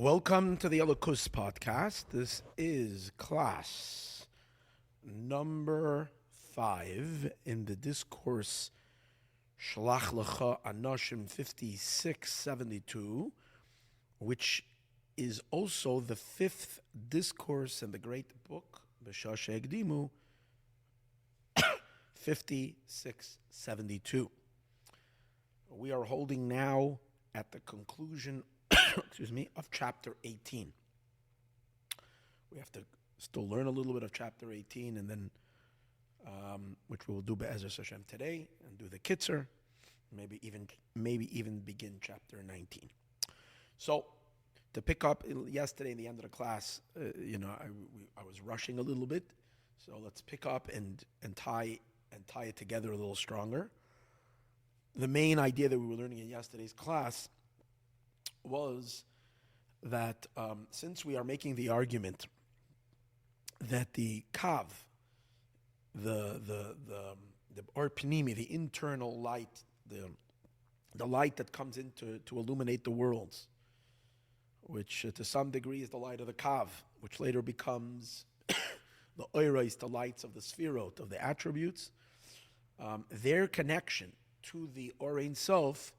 Welcome to the Elokus podcast. This is class number 5 in the discourse Shlach Lecha Anashim 5672, which is also the 5th discourse in the great book B'Shasha Egdimu 5672. We are holding now at the conclusion of chapter 18. We have to still learn a little bit of chapter 18, and then, which we will do Be'ezer Hashem today, and do the Kitzer, maybe even begin chapter 19. So, to pick up yesterday in the end of the class, I was rushing a little bit, so let's pick up and tie it together a little stronger. The main idea that we were learning in yesterday's class was that since we are making the argument that the kav, the or pnimi, the internal light, the light that comes in to illuminate the worlds, which to some degree is the light of the kav, which later becomes the oirais, the lights of the sphirot, of the attributes, their connection to the Orein Sof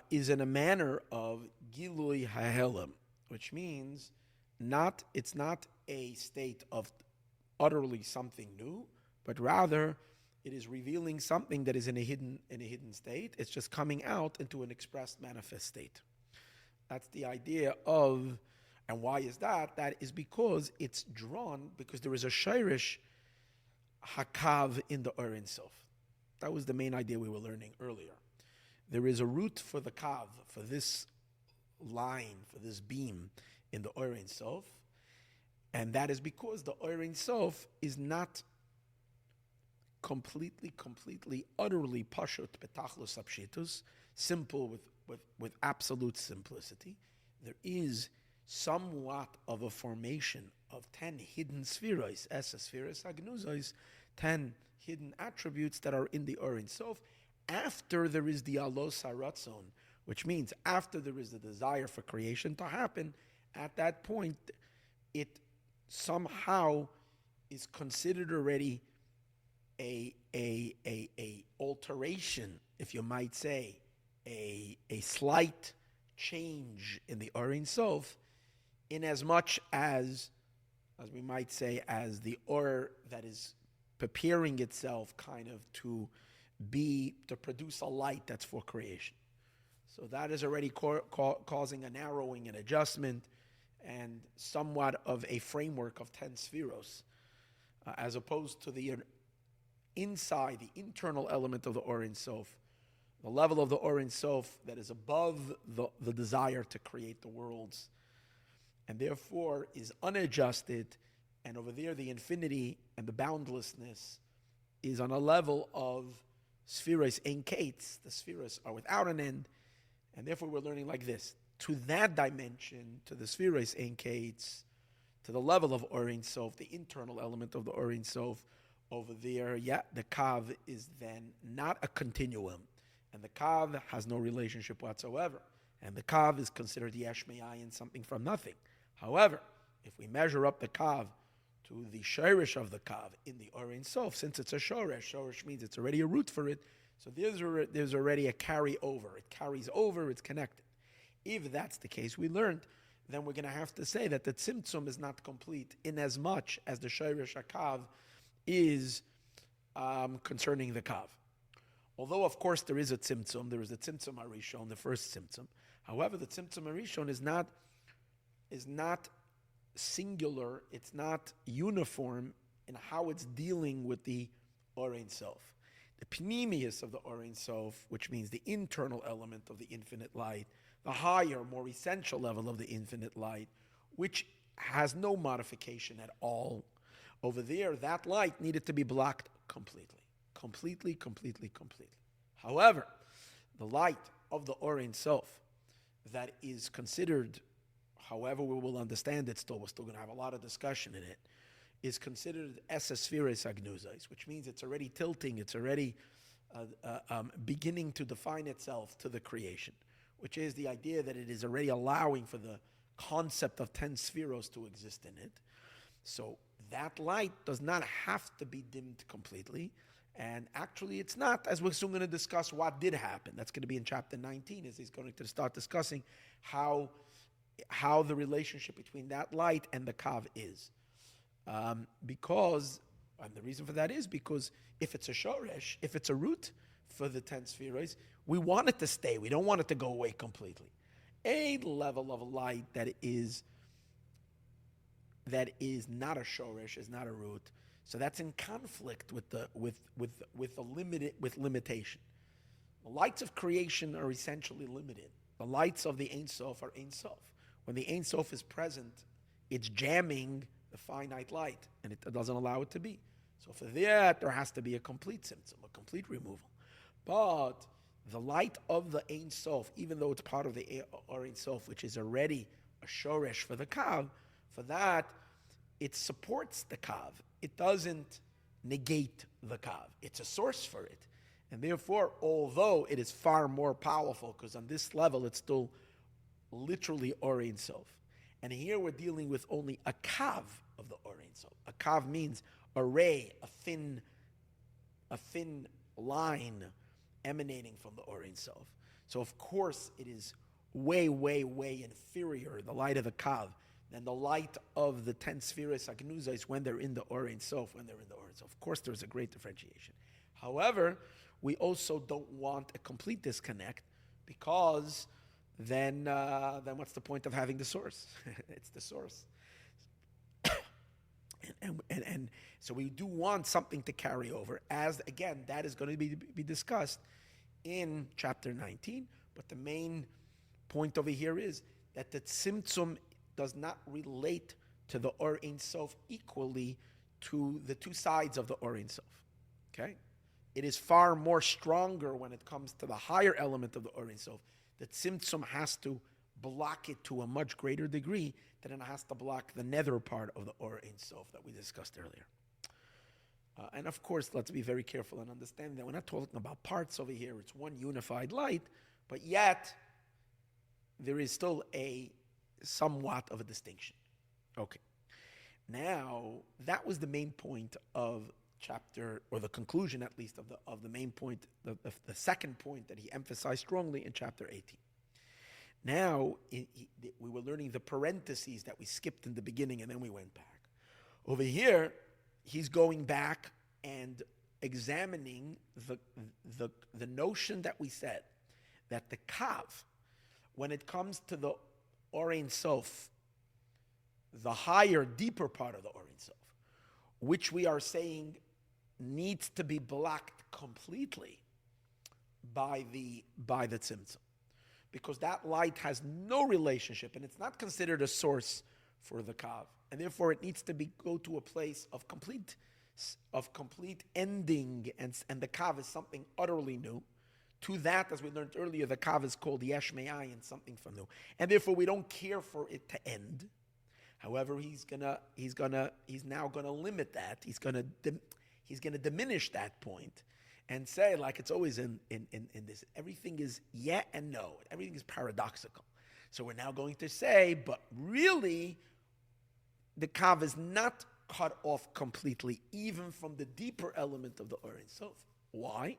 is in a manner of Gilui Hahelim, which means it's not a state of utterly something new, but rather it is revealing something that is in a hidden state. It's just coming out into an expressed manifest state. That's the idea of, and why is that? That is because it's drawn, because there is a shirish hakav in the Orein Sof. That was the main idea we were learning earlier. There is a root for the kav, for this line, for this beam in the Orein Sof, and that is because the Orein Sof is not completely, utterly pashut betachlos apshitus, simple with absolute simplicity. There is somewhat of a formation of 10 hidden spheros, esa spheros agnuzos, 10 hidden attributes that are in the Orein Sof, after there is the alos haratzon, which means after there is the desire for creation to happen. At that point, it somehow is considered already a alteration, if you might say, a slight change in the Orein Sof, in as much as we might say, as the or that is preparing itself kind of to produce a light that's for creation. So that is already causing a narrowing and adjustment and somewhat of a framework of 10 spheros, as opposed to the inside, the internal element of the Orein Sof, the level of the Orein Sof that is above the desire to create the worlds, and therefore is unadjusted, and over there the infinity and the boundlessness is on a level of spheros ein kates. The spheros are without an end, and therefore we're learning like this. To that dimension, to the spheros ein kates, to the level of Orein Sof, the internal element of the Orein Sof, over there, the kav is then not a continuum, and the kav has no relationship whatsoever, and the kav is considered yesh me'ayin, something from nothing. However, if we measure up the kav to the shorish of the kav in the Orein Sof, since it's a shorish means it's already a root for it, so there's already a carryover. It carries over, it's connected. If that's the case, we learned, then we're going to have to say that the tzimtzum is not complete in as much as the shorish hakav is concerning the kav. Although, of course, there is a tzimtzum, there is a tzimtzum harishon, the first tzimtzum. However, the tzimtzum harishon is not singular, it's not uniform in how it's dealing with the Orein Sof. The pnimius of the Orein Sof, which means the internal element of the infinite light, the higher, more essential level of the infinite light, which has no modification at all. Over there, that light needed to be blocked completely. However, the light of the Orein Sof that is considered, however we will understand it still, we're still going to have a lot of discussion in it, is considered esa spheros agnuzos, which means it's already tilting, it's already beginning to define itself to the creation, which is the idea that it is already allowing for the concept of 10 spheros to exist in it. So that light does not have to be dimmed completely. And actually, it's not, as we're soon going to discuss what did happen. That's going to be in chapter 19, as he's going to start discussing how the relationship between that light and the kav is. And the reason for that is because if it's a shoresh, if it's a root for the 10 spheres, we want it to stay. We don't want it to go away completely. A level of light that is not a shoresh, is not a root. So that's in conflict with limitation. The lights of creation are essentially limited. The lights of the Ein Sof are Ein Sof. When the Ein Sof is present, it's jamming the finite light, and it doesn't allow it to be. So for that, there has to be a complete tzimtzum, a complete removal. But the light of the Ein Sof, even though it's part of the Ein Sof, which is already a shoresh for the kav, for that, it supports the kav. It doesn't negate the kav. It's a source for it. And therefore, although it is far more powerful, because on this level it's still literally Or Ein Sof. And here we're dealing with only a kav of the Or Ein Sof. A kav means a ray, a thin line emanating from the Or Ein Sof. So of course it is way, way, way inferior, the light of the kav, than the light of the 10 spheres agnuzais when they're in the Or Ein Sof, when they're in the Or Ein Sof. Of course there's a great differentiation. However, we also don't want a complete disconnect, because then what's the point of having the source? It's the source. And so we do want something to carry over, as again, that is going to be discussed in chapter 19. But the main point over here is that the tzimtzum does not relate to the Or Ein Sof equally to the two sides of the Or Ein Sof. Okay? It is far more stronger when it comes to the higher element of the Or Ein Sof. The tzimtzum has to block it to a much greater degree than it has to block the nether part of the Or Ein Sof that we discussed earlier. And of course, let's be very careful and understand that we're not talking about parts over here. It's one unified light, but yet there is still a somewhat of a distinction. Okay. Now, that was the main point of chapter, or the conclusion at least of the main point, the second point that he emphasized strongly in chapter 18. Now, we were learning the parentheses that we skipped in the beginning and then we went back. Over here, he's going back and examining the notion that we said, that the kav, when it comes to the Or Ein Sof, the higher, deeper part of the Or Ein Sof, which we are saying needs to be blocked completely by the tzimtzum, because that light has no relationship and it's not considered a source for the kav, and therefore it needs to go to a place of complete ending, and the kav is something utterly new. To that, as we learned earlier, the kav is called yesh me'ayin, something from new, and therefore we don't care for it to end. However, he's now gonna limit that. He's gonna diminish that point, and say, like it's always in this, everything is yeah and no. Everything is paradoxical. So we're now going to say, but really, the kav is not cut off completely, even from the deeper element of the Or Ein Sof. Why?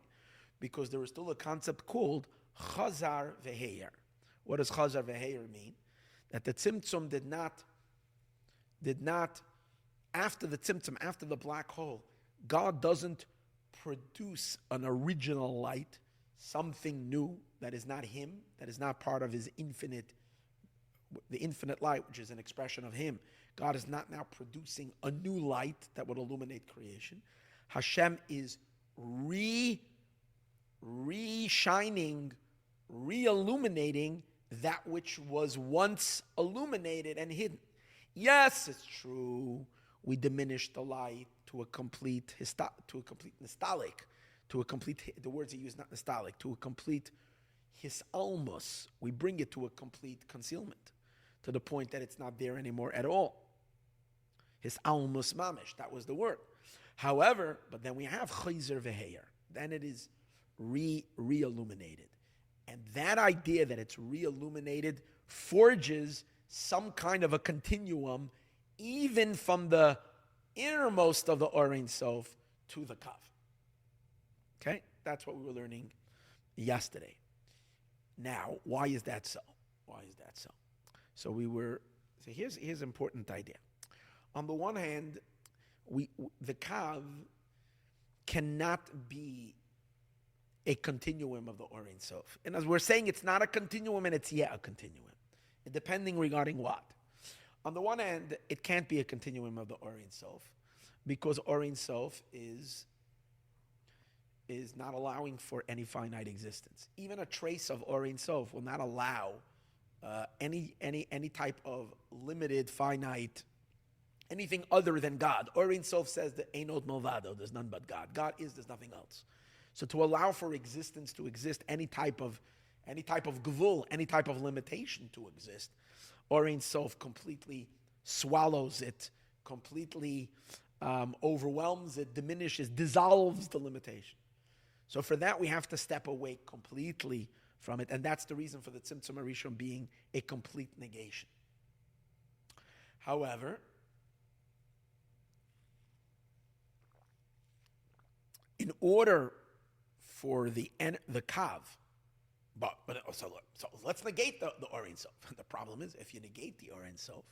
Because there is still a concept called chazar veheyer. What does chazar veheyer mean? That the tzimtzum did not, after the tzimtzum, after the black hole, God doesn't produce an original light, something new that is not Him, that is not part of His the infinite light, which is an expression of Him. God is not now producing a new light that would illuminate creation. Hashem is re-shining, re-illuminating that which was once illuminated and hidden. Yes, it's true. We diminish the light to a complete nostalgic, the words he used, not nostalgic, to a complete hisalmus. We bring it to a complete concealment, to the point that it's not there anymore at all. Hisalmus mamish, that was the word. However, but then we have chayzer veheyer. Then it is re-illuminated. And that idea that it's re-illuminated forges some kind of a continuum, even from the innermost of the Or Ein Sof to the Kav. Okay? That's what we were learning yesterday. Now, why is that so? Why is that so? So here's an important idea. On the one hand, the Kav cannot be a continuum of the Or Ein Sof. And as we're saying, it's not a continuum and it's a continuum. Depending regarding what. On the one hand, it can't be a continuum of the Or Ein Sof because Or Ein Sof is not allowing for any finite existence. Even a trace of Or Ein Sof will not allow any type of limited, finite, anything other than God. Or Ein Sof says that Einod Malvado, there's none but God. God is, there's nothing else. So to allow for existence to exist, any type of gvul, any type of limitation to exist, Or Ein Sof completely swallows it, completely overwhelms it, diminishes, dissolves the limitation. So for that, we have to step away completely from it, and that's the reason for the Tzimtzum Arishon being a complete negation. However, in order for the Kav, so let's negate the Or Ein Sof. The problem is, if you negate the Or Ein Sof,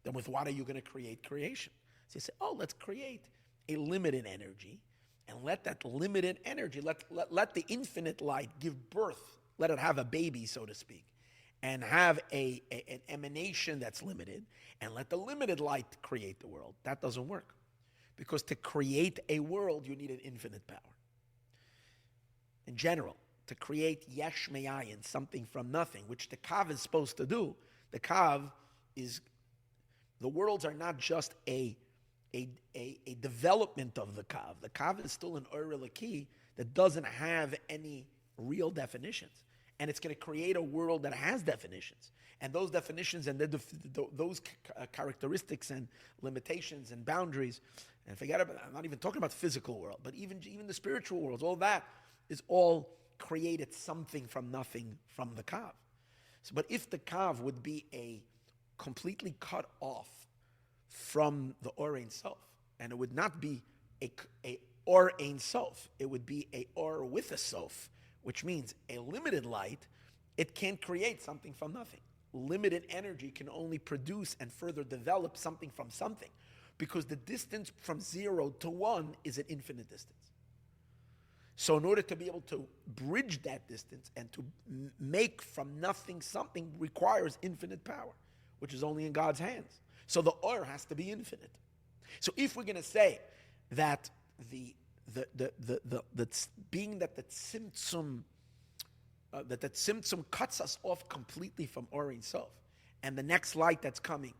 then with what are you going to create creation? So you say, let's create a limited energy, and let that limited energy, let the infinite light give birth, let it have a baby, so to speak, and have an emanation that's limited, and let the limited light create the world. That doesn't work. Because to create a world, you need an infinite power. In general, to create yesh me'ayin, something from nothing, which the Kav is supposed to do. The Kav is, the worlds are not just a development of the Kav. The Kav is still an Or Elokei that doesn't have any real definitions. And it's going to create a world that has definitions. And those definitions and those characteristics and limitations and boundaries, and forget about, I'm not even talking about the physical world, but even the spiritual worlds, all that is all created something from nothing from the Kav. So, but if the Kav would be a completely cut off from the Or Ein Sof, and it would not be a Or Ein Sof, it would be a Or with a Sof, which means a limited light, it can't create something from nothing. Limited energy can only produce and further develop something from something, because the distance from 0 to 1 is an infinite distance. So in order to be able to bridge that distance and to make from nothing something requires infinite power, which is only in God's hands. So the Or has to be infinite. So if we're going to say that being that the tzimtzum cuts us off completely from Or Ein Sof, and the next light that's coming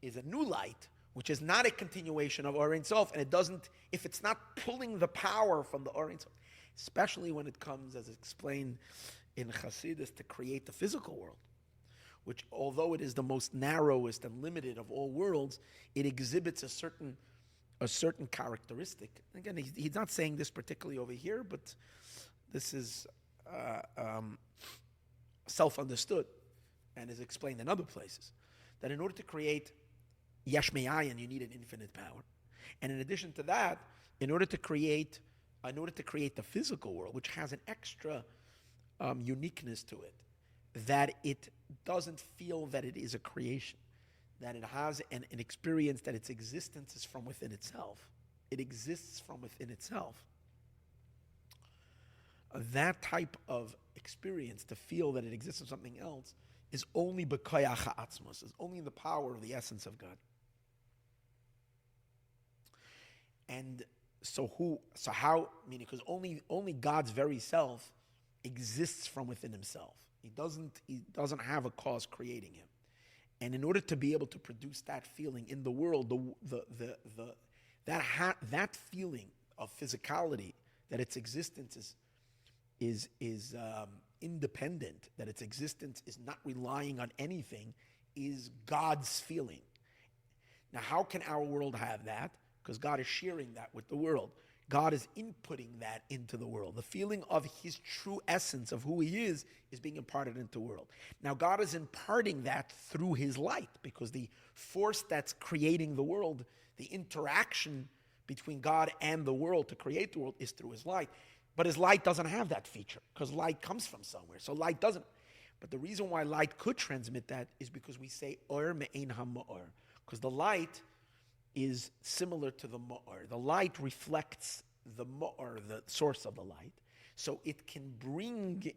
is a new light, which is not a continuation of Or Ein Sof, and it doesn't, if it's not pulling the power from the Or Ein Sof, especially when it comes, as explained in Chassidus, to create the physical world, which although it is the most narrowest and limited of all worlds, it exhibits a certain characteristic. Again, he's not saying this particularly over here, but this is self-understood and is explained in other places, that in order to create yesh me'ayin, you need an infinite power. And in addition to that, in order to create the physical world, which has an extra uniqueness to it, that it doesn't feel that it is a creation, that it has an experience that its existence is from within itself. It exists from within itself. That type of experience, to feel that it exists in something else, is only b'koyach ha'atzmos, is only in the power of the essence of God. And so how, meaning, because only God's very self exists from within himself. He doesn't have a cause creating him. And in order to be able to produce that feeling in the world, that feeling of physicality, that its existence is independent, that its existence is not relying on anything, is God's feeling. Now, how can our world have that? Because God is sharing that with the world. God is inputting that into the world. The feeling of his true essence of who he is being imparted into the world. Now, God is imparting that through his light, because the force that's creating the world, the interaction between God and the world to create the world, is through his light. But his light doesn't have that feature, because light comes from somewhere. So light doesn't. But the reason why light could transmit that is because we say or me'ein ha'ma'or, because the light is similar to the ma'or. The light reflects the ma'or, the source of the light, so it can bring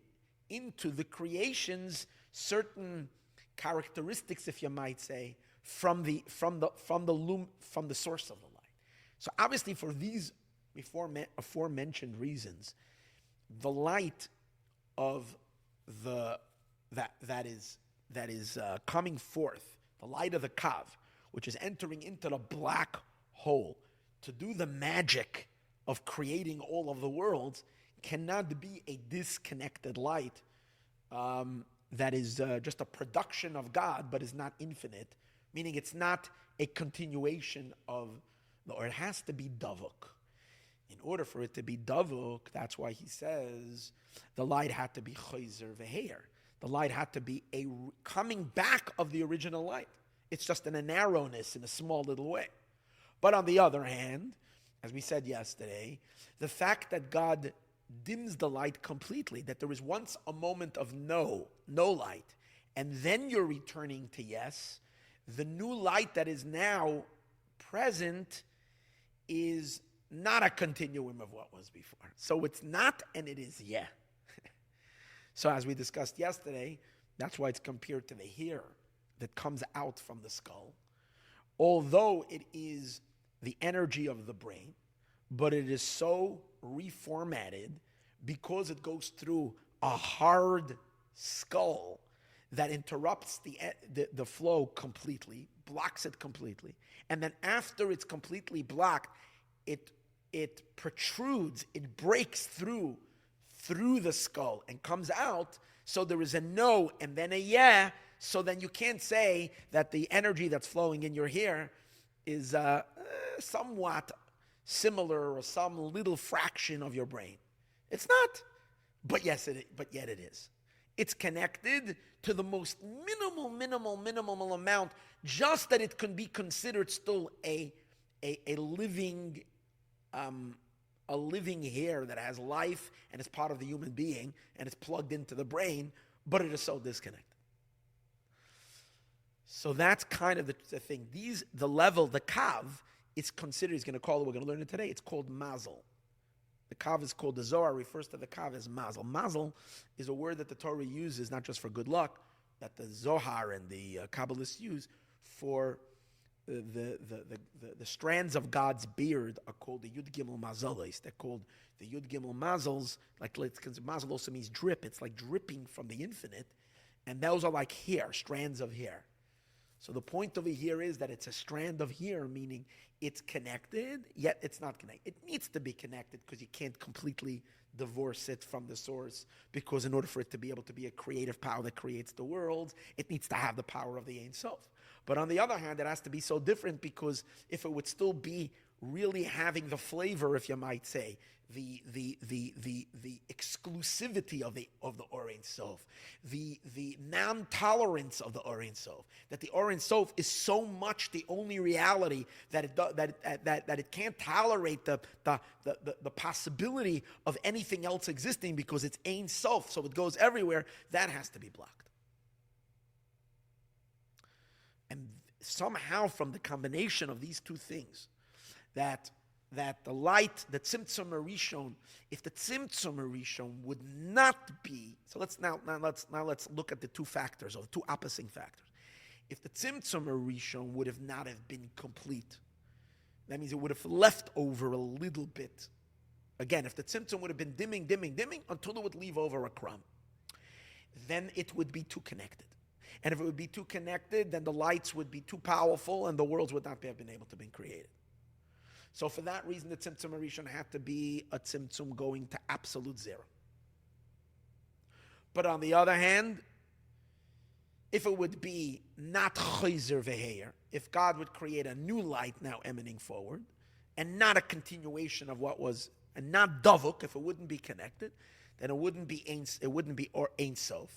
into the creations certain characteristics, if you might say, from the source of the light. So obviously, for these aforementioned reasons, the light of that is coming forth, the light of the kav, which is entering into the black hole to do the magic of creating all of the worlds, cannot be a disconnected light that is just a production of God, but is not infinite, meaning it's not a continuation of, or it has to be davuk. In order for it to be davuk, that's why he says the light had to be chayzer veheir. The light had to be a coming back of the original light. It's just in a narrowness, in a small little way. But on the other hand, as we said yesterday, the fact that God dims the light completely, that there was once a moment of no light, and then you're returning to yes, the new light that is now present is not a continuum of what was before. So it's not, and it is yeah. So as we discussed yesterday, that's why it's compared to the hair that comes out from the skull. Although it is the energy of the brain, but it is so reformatted because it goes through a hard skull that interrupts the flow completely, blocks it completely. And then after it's completely blocked, it protrudes, it breaks through the skull and comes out. So there is a no and then a yeah. So then you can't say that the energy that's flowing in your hair is somewhat similar or some little fraction of your brain. It's not, but yet it is. It's connected to the most minimal amount, just that it can be considered still a living hair that has life and is part of the human being and is plugged into the brain, but it is so disconnected. So that's kind of the thing. The level, the kav, is considered, he's going to call it, we're going to learn it today, it's called mazel. The kav is called, the Zohar refers to the kav as mazel. Mazel is a word that the Torah uses not just for good luck, that the Zohar and the Kabbalists use for the strands of God's beard are called the Yud Gimel Mazeles. They're called the Yud Gimel Mazels. Like mazel also means drip. It's like dripping from the infinite. And those are like hair, strands of hair. So the point over here is that it's a strand of hair, meaning it's connected, yet it's not connected. It needs to be connected because you can't completely divorce it from the source, because in order for it to be able to be a creative power that creates the world, it needs to have the power of the Ein Sof. But on the other hand, it has to be so different, because if it would still be really having the flavor, if you might say, the exclusivity of the Or Ein Sof, the non-tolerance of the Or Ein Sof, that the Or Ein Sof is so much the only reality that it can't tolerate the possibility of anything else existing, because it's Ein Sof, so it goes everywhere. That has to be blocked. And somehow, from the combination of these two things, that the light, the Tzimtzum Rishon, if the Tzimtzum Rishon would not be, so let's look at the two factors, or the two opposing factors. If the Tzimtzum Rishon would have not have been complete, that means it would have left over a little bit. Again, if the Tzimtzum would have been dimming until it would leave over a crumb, then it would be too connected. And if it would be too connected, then the lights would be too powerful and the worlds would not have been able to be created. So for that reason, the Tzimtzum Rishon had to be a Tzimtzum going to absolute zero. But on the other hand, if it would be not Chayzer Veheir, if God would create a new light now emanating forward, and not a continuation of what was, and not davuk. If it wouldn't be connected, then it wouldn't be or Ein Sof.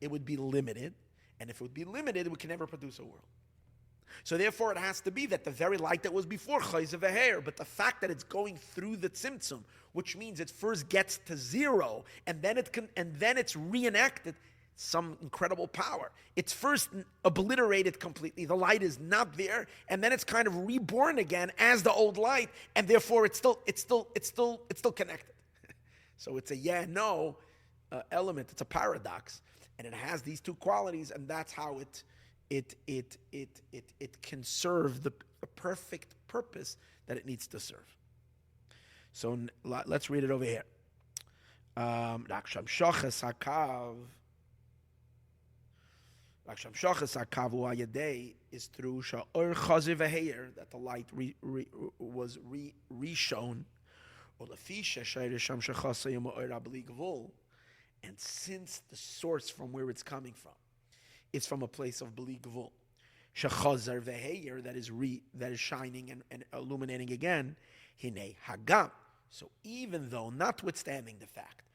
It would be limited, and if it would be limited, we can never produce a world. So therefore, it has to be that the very light that was before chayzer v'heir, but the fact that it's going through the tzimtzum, which means it first gets to zero, and then it's reenacted some incredible power. It's first obliterated completely. The light is not there, and then it's kind of reborn again as the old light, and therefore it's still connected. So it's a yeah-no element. It's a paradox, and it has these two qualities, and that's how it can serve the perfect purpose that it needs to serve. So let's read it over here. Is through Sha'or Chaziv V'Heir, that the light was re-shown. And since the source from where it's coming from is from a place of B'li Gvul, Shechazar V'Heir, that is shining and illuminating again, Hinei Hagam. So even though, notwithstanding the fact,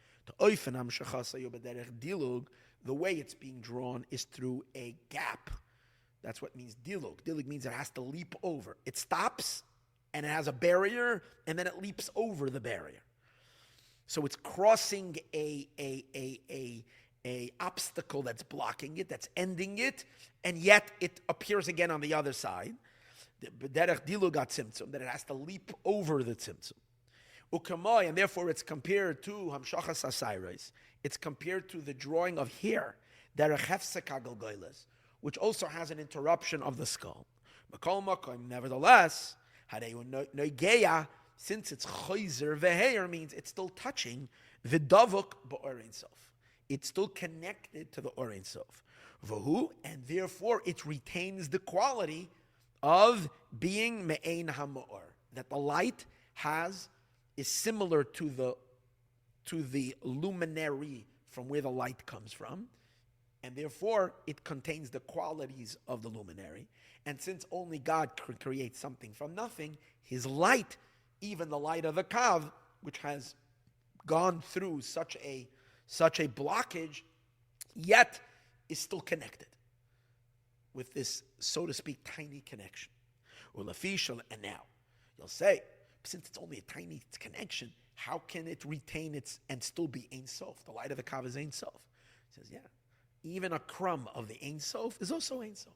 the way it's being drawn is through a gap. That's what means dilug. Dilug means it has to leap over. It stops, and it has a barrier, and then it leaps over the barrier. So it's crossing a obstacle that's blocking it, that's ending it, and yet it appears again on the other side. Derech dilug tzimtzum, that it has to leap over the tzimtzum. Ukamai, and therefore it's compared to Hamshachas Asairos. It's compared to the drawing of hair, Derech Hefsek HaGalgailas, which also has an interruption of the skull. Nevertheless, since it's chayzer v'heir, means it's still touching v'davuk ba'or Ein Sof. It's still connected to the Or Ein Sof. V'hu, and therefore it retains the quality of being me'ein ha'ma'or, that the light is similar to the luminary from where the light comes from, and therefore it contains the qualities of the luminary. And since only God can create something from nothing, his light, even the light of the kav, which has gone through such a blockage, yet is still connected with this, so to speak, tiny connection. And now, you'll say, since it's only a tiny connection, how can it retain its and still be Ein Sof? The light of the kav is Ein Sof. He says, yeah, even a crumb of the Ein Sof is also Ein Sof.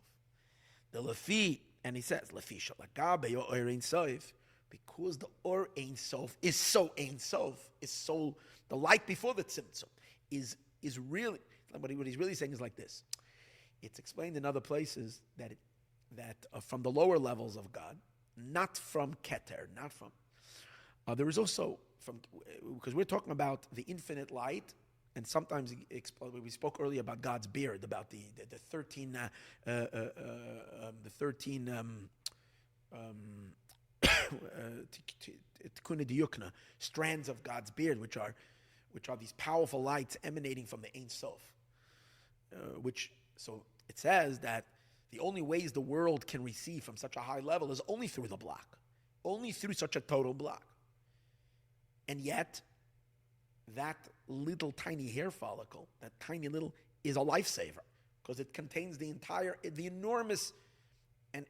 The Lefi, and he says, Lefi shalagabe or Ein Sof, because the Or Ein Sof is so Ein Sof, is so, the light before the tzimtzum is really, what he's really saying is like this. It's explained in other places that from the lower levels of God, not from Keter, not from. There is also because we're talking about the infinite light, and sometimes we spoke earlier about God's beard, about the 13 Tikkun Diyukna, strands of God's beard, which are these powerful lights emanating from the Ein Sof. So it says that the only ways the world can receive from such a high level is only through the block, only through such a total block. And yet, that little tiny hair follicle, that tiny little, is a lifesaver, because it contains the enormous and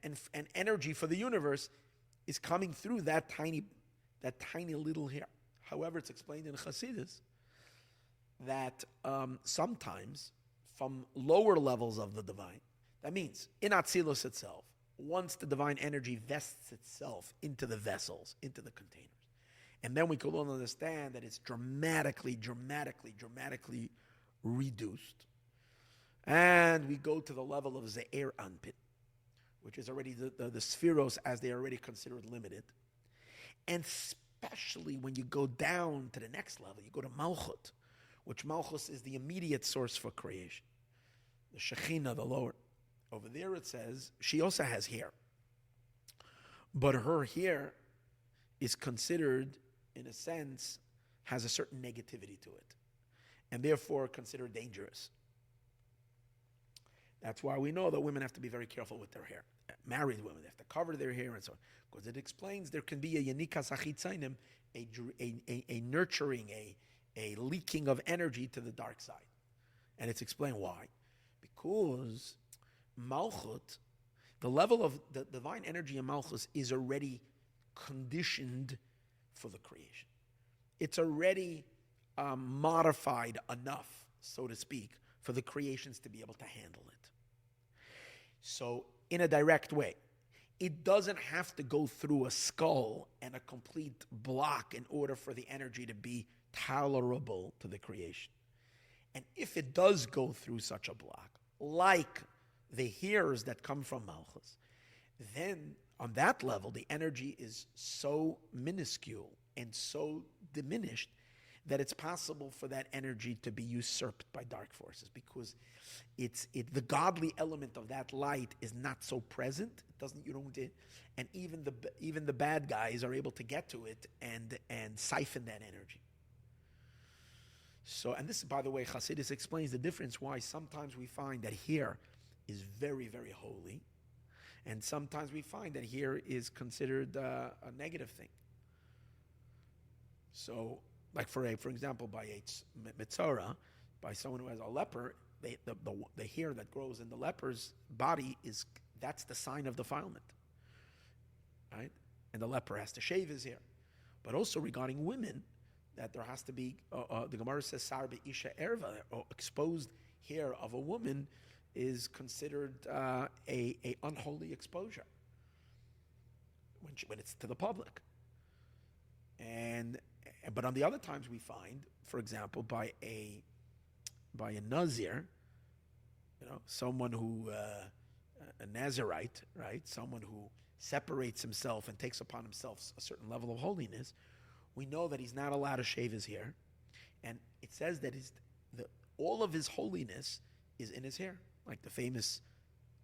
energy for the universe is coming through that tiny little hair. However, it's explained in Chassidus that sometimes from lower levels of the divine, that means in Atzilus itself, once the divine energy vests itself into the vessels, into the containers, and then we could all understand that it's dramatically reduced. And we go to the level of Ze'er Anpin, which is already the spheros as they are already considered limited. And especially when you go down to the next level, you go to Malchut, which Malchus is the immediate source for creation. The Shekhinah, the lower. Over there it says, she also has hair. But her hair is considered, in a sense, has a certain negativity to it, and therefore considered dangerous. That's why we know that women have to be very careful with their hair. Married women, they have to cover their hair and so on. Because it explains there can be a yanikas achitzainim, a nurturing, a leaking of energy to the dark side. And it's explained why. Because Malchut, the level of the divine energy in Malchus is already conditioned for the creation. It's already modified enough, so to speak, for the creations to be able to handle it. So, in a direct way, it doesn't have to go through a skull and a complete block in order for the energy to be tolerable to the creation. And if it does go through such a block, like the hairs that come from Malchus, then on that level, the energy is so minuscule and so diminished that it's possible for that energy to be usurped by dark forces, because the godly element of that light is not so present. And even the bad guys are able to get to it and siphon that energy. So, and this, by the way, Chassidus explains the difference why sometimes we find that hair is very, very holy, and sometimes we find that hair is considered a negative thing. So, like for example, by a mitzora, by someone who has a leper, the hair that grows in the leper's body that's the sign of defilement, right? And the leper has to shave his hair. But also regarding women, that there has to be the Gemara says sar be'isha erva, or exposed hair of a woman is considered a unholy exposure when it's to the public. But on the other times we find, for example, by a Nazir, someone who a Nazirite, right? Someone who separates himself and takes upon himself a certain level of holiness, we know that he's not allowed to shave his hair, and it says that all of his holiness is in his hair, like the famous,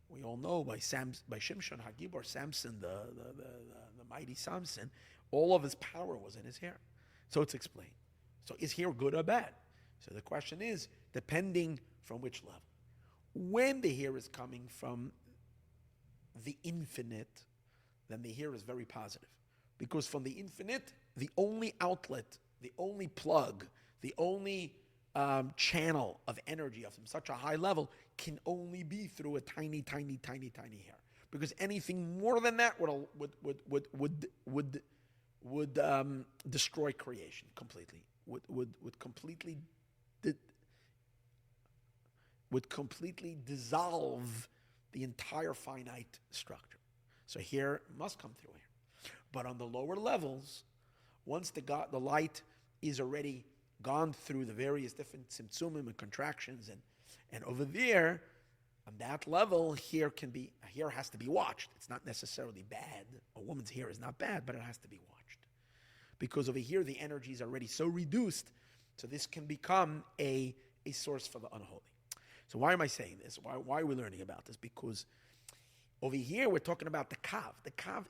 we all know by Shimshon Hagibor, Samson, the mighty Samson, all of his power was in his hair. So it's explained. So is hair good or bad? So the question is, depending from which level. When the hair is coming from the infinite, then the hair is very positive. Because from the infinite, the only outlet, the only plug, the only channel of energy of such a high level can only be through a tiny, tiny, tiny, tiny hair. Because anything more than that would destroy creation completely. Would completely dissolve the entire finite structure. So hair must come through here. But on the lower levels, once the light is already gone through the various different tzimtzumim and contractions, and over there, on that level, hair has to be watched. It's not necessarily bad. A woman's hair is not bad, but it has to be watched. Because over here, the energy is already so reduced, so this can become a source for the unholy. So why am I saying this? Why are we learning about this? Because over here, we're talking about the kav. The kav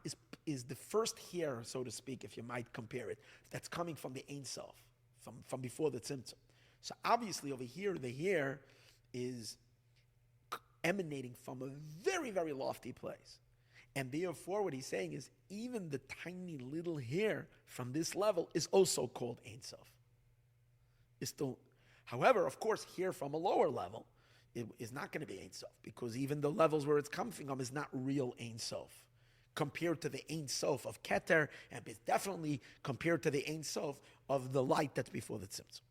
is the first hair, so to speak, if you might compare it, that's coming from the Ein Sof, from before the tzimtzum. So obviously over here, the hair is emanating from a very, very lofty place. And therefore, what he's saying is even the tiny little hair from this level is also called Ein Sof. However, of course, hair from a lower level is not going to be Ein Sof, because even the levels where it's coming from is not real Ein Sof compared to the Ein Sof of Keter, and it's definitely compared to the Ein Sof of the light that's before the Tzimtzum.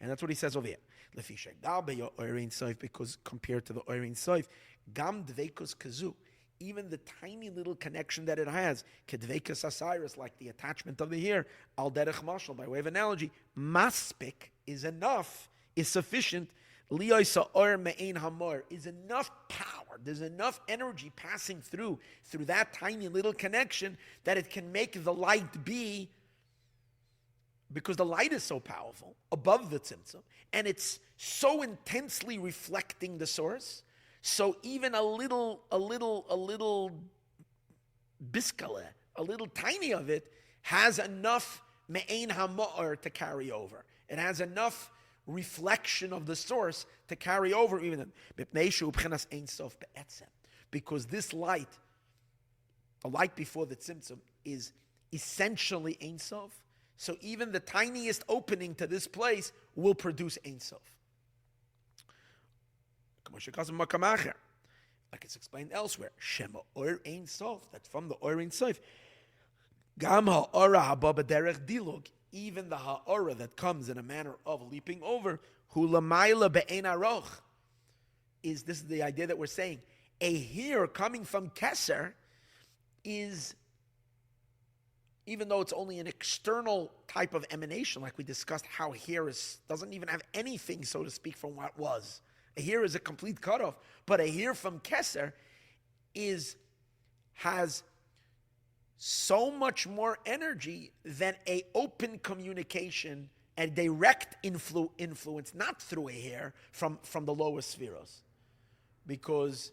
And that's what he says over here. Because compared to the Ein Sof, Gam Dveikus Kazu, even the tiny little connection that it has, Kedveikus Asiris, like the attachment of the hair, Al Derech Mashal, by way of analogy, Maspik is enough, is sufficient. Liyoisa or me'ein hamor is enough power. There's enough energy passing through that tiny little connection that it can make the light be, because the light is so powerful above the tzimtzum, and it's so intensely reflecting the source. So even a little biskale, a little tiny of it, has enough me'ein hamor to carry over. It has enough reflection of the source to carry over even because this light, the light before the tzimtzum, is essentially Ein Sof. So even the tiniest opening to this place will produce Ein Sof. Like it's explained elsewhere. Shema Or Ein Sof, that's from the Or Ein Sof. Gam ha'ora haba b'derech dilug, even the ha'ora that comes in a manner of leaping over, hu lamayla be'ein aroch, this is the idea that we're saying. A here coming from Keser is, even though it's only an external type of emanation, like we discussed how here doesn't even have anything, so to speak, from what was. A here is a complete cutoff, but a here from Keser has so much more energy than a open communication and direct influence, not through a hair, from the lowest spheros. Because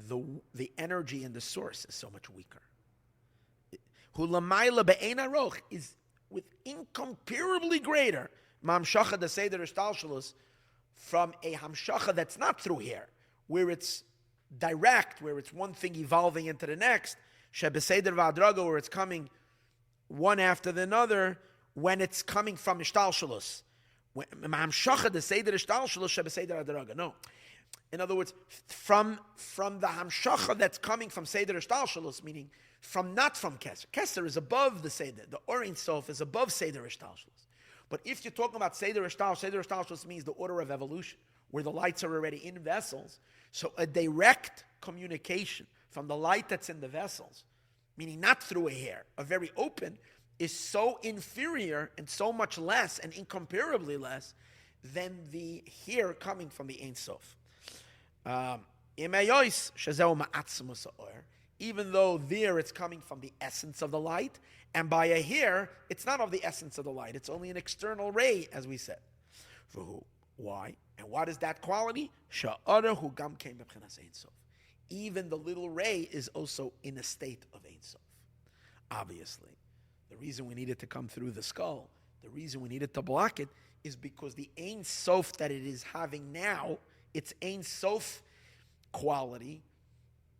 the energy in the source is so much weaker. Hulamayla be'ein aroch is with incomparably greater mamshacha the seder ishtalshalus from a hamshacha that's not through here, where it's direct, where it's one thing evolving into the next, shebeseder v'adraga, where it's coming one after the other, when it's coming from ishtalshalus. Mamshacha the seder ishtalshalus shebeseder adraga. No. In other words, from the hamshacha that's coming from Seder Ishtalshalus, meaning not from Keser. Keser is above the Seder. The Or Ein Sof is above Seder Ishtalshalus. But if you're talking about Seder Ishtalshalus means the order of evolution, where the lights are already in vessels. So a direct communication from the light that's in the vessels, meaning not through a hair, a very open, is so inferior and so much less and incomparably less than the hair coming from the Ein Sof. Even though there it's coming from the essence of the light, and by a hair, it's not of the essence of the light, it's only an external ray, as we said. For who? Why? And what is that quality? Even the little ray is also in a state of Ein Sof. Obviously, the reason we need it to come through the skull, the reason we need it to block it, is because the Ein Sof that it is having now, its Ein Sof quality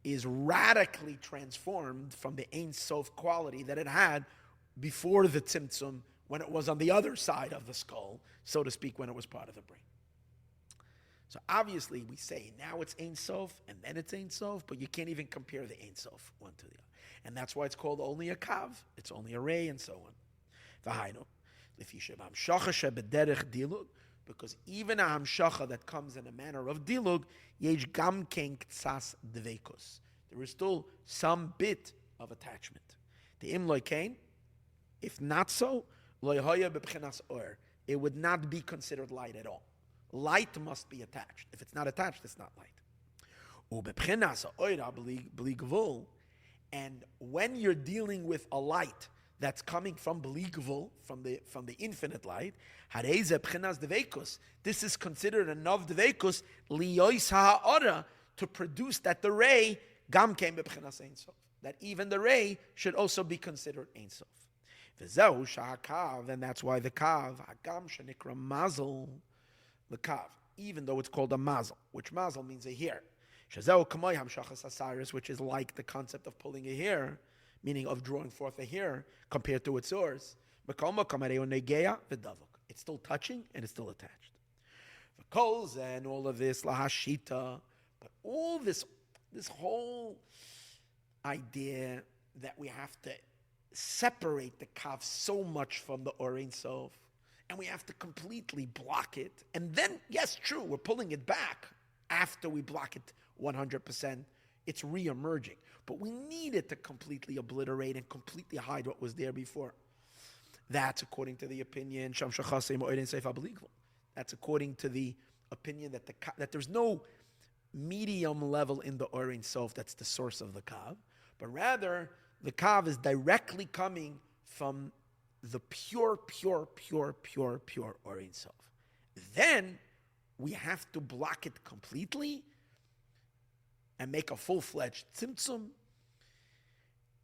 is radically transformed from the Ein Sof quality that it had before the Tzimtzum, when it was on the other side of the skull, so to speak, when it was part of the brain. So obviously we say now it's Ein Sof and then it's Ein Sof, but you can't even compare the Ein Sof one to the other. And that's why it's called only a kav, it's only a ray and so on. Because even a hamshacha that comes in a manner of dilug, yesh gam ken ktsas dveikus. There is still some bit of attachment. The im loy kain, if not so, loy hoya bebchenas or. It would not be considered light at all. Light must be attached. If it's not attached, it's not light. Ubebchenas oira bli gvul. And when you're dealing with a light that's coming from Bli Gvul, from the infinite light, this is considered a Nov Dveikus liyois ha'ora, to produce that the ray gam came b'pchenas Ein Sof, that even the ray should also be considered Ein Sof. V'zehu sha'akav, and that's why the kav hagam shenikra mazel, the kav, even though it's called a mazel, which mazel means a hair. Shazehu kamoy hamshachas asaris, which is like the concept of pulling a hair, meaning of drawing forth a hair compared to its source. It's still touching and it's still attached. And all of this, lahashita, but all this whole idea that we have to separate the kav so much from the Or Ein Sof, and we have to completely block it. And then, yes, true, we're pulling it back after we block it 100%. It's re-emerging. But we need it to completely obliterate and completely hide what was there before. That's according to the opinion. That's according to the opinion that there's no medium level in the Or Ein Sof that's the source of the kav, but rather the kav is directly coming from the pure Or Ein Sof. Then we have to block it completely and make a full-fledged tzimtzum.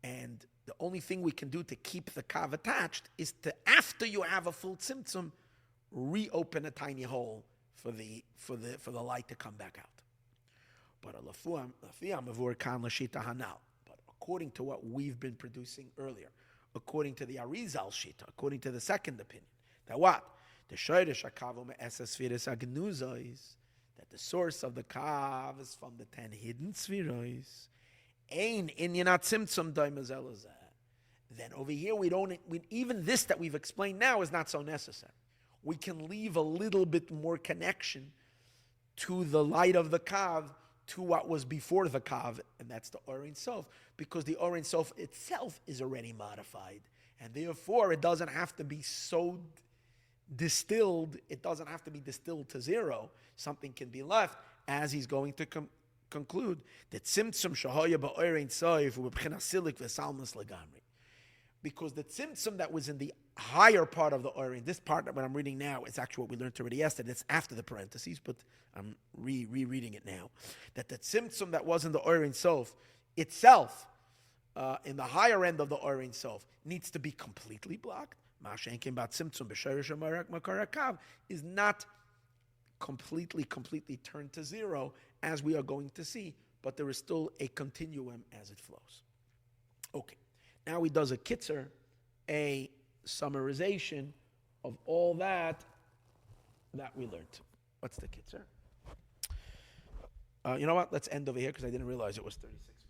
And the only thing we can do to keep the kav attached is to, after you have a full tzimtzum, reopen a tiny hole for the light to come back out. But according to what we've been producing earlier, according to the Arizal Shita, according to the second opinion, that what? The Shoyresh HaKav Me'esas Agnuzois, that the source of the Kav is from the 10 hidden Sfirois. Ein Inyanat Tzimtzum Daimaz Elazeh. Then over here, even this that we've explained now is not so necessary. We can leave a little bit more connection to the light of the Kav, to what was before the Kav, and that's the Or Ein Sof, because the Or Ein Sof itself is already modified, and therefore it doesn't have to be so distilled, it doesn't have to be distilled to zero. Something can be left, as he's going to conclude, that Tzimtzum Shahoya Ba'Or Ein Sof U'B'Bchina Silik V'Salmas Legamri. Because the tzimtzum that was in the higher part of the Orin, this part that what I'm reading now is actually what we learned already yesterday. It's after the parentheses, but I'm rereading it now. That the tzimtzum that was in the Orin Sof itself, in the higher end of the Orin Sof, needs to be completely blocked. Mashenkin bat tzimtzum b'shayrish ha'marak makarakav is not completely turned to zero, as we are going to see, but there is still a continuum as it flows. Okay. Now he does a kitzer, a summarization of all that we learned. What's the kitzer? You know what? Let's end over here because I didn't realize it was 36 minutes.